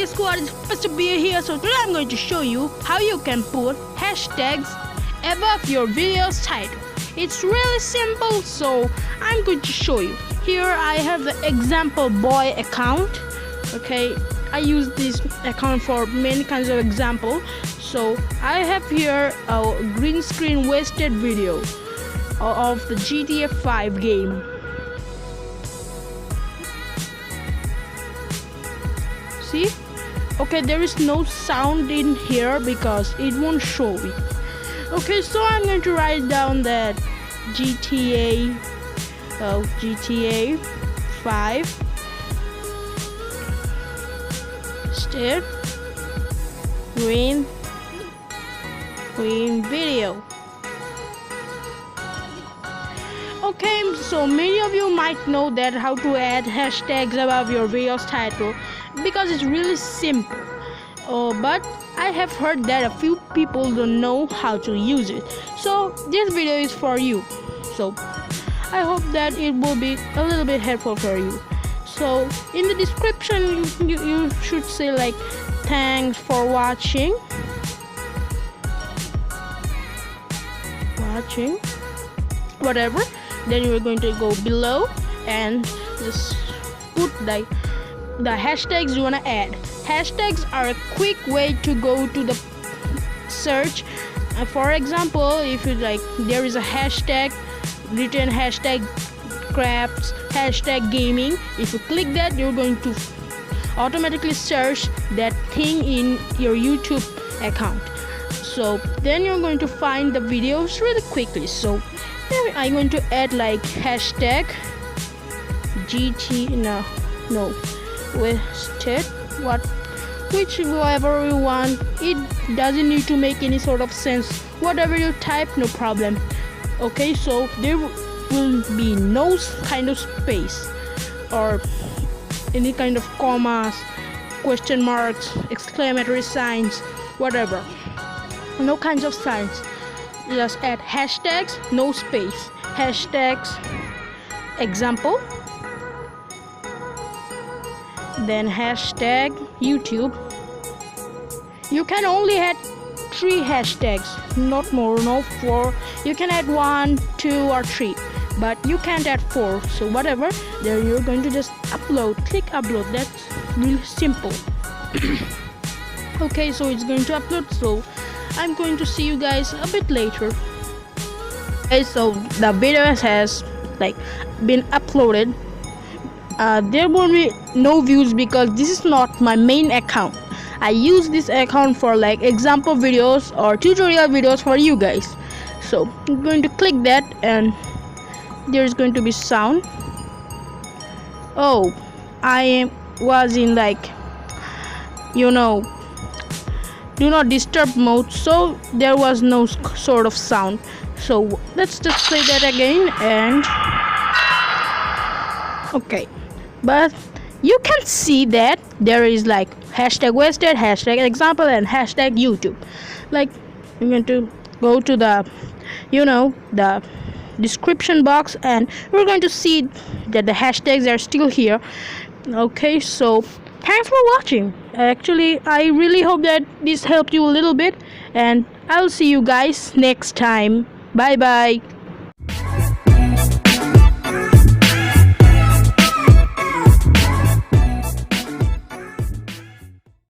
Hey squad, it's Mr. Beer here. So today I'm going to show you how you can put hashtags above your video's title. It's really simple, so I'm going to show you. Here I have the example boy account. Okay, I use this account for many kinds of example. So I have here a green screen wasted video of the GTA 5 game. See? Okay, there is no sound in here because it won't show it. Okay, so I'm going to write down that GTA 5 step green video. Okay, so many of you might know that how to add hashtags above your video's title because it's really simple. But I have heard that a few people don't know how to use it. So this video is for you. So I hope that it will be a little bit helpful for you. So in the description you should say like thanks for watching, whatever. Then you're going to go below and just put the hashtags you want to add. Hashtags are a quick way to go to the search. For example, if you like, there is a hashtag written hashtag crafts, hashtag gaming. If you click that, you're going to automatically search that thing in your YouTube account. So then you're going to find the videos really quickly. So I'm going to add like hashtag whichever you want. It doesn't need to make any sort of sense. Whatever you type, no problem. Okay, so there will be no kind of space or any kind of commas, question marks, exclamatory signs, whatever. No kinds of signs. Just add hashtags, no space. Hashtags example, then hashtag YouTube. You can only add 3 hashtags, not more, no 4. You can add 1, 2 or 3, but you can't add 4. So whatever, then you're going to just upload. Click upload. That's really simple. Okay, so it's going to upload. So I'm going to see you guys a bit later. Okay, so the video has like been uploaded. There won't be no views because this is not my main account. I use this account for like example videos or tutorial videos for you guys. So I'm going to click that and there's going to be sound. Oh, I was in like, do not disturb mode, so there was no sort of sound. So let's just play that again. And okay, but you can see that there is like hashtag wasted, hashtag example, and hashtag YouTube. Like I'm going to go to the the description box and we're going to see that the hashtags are still here. Okay, so thanks for watching. Actually, I really hope that this helped you a little bit, and I'll see you guys next time. Bye bye.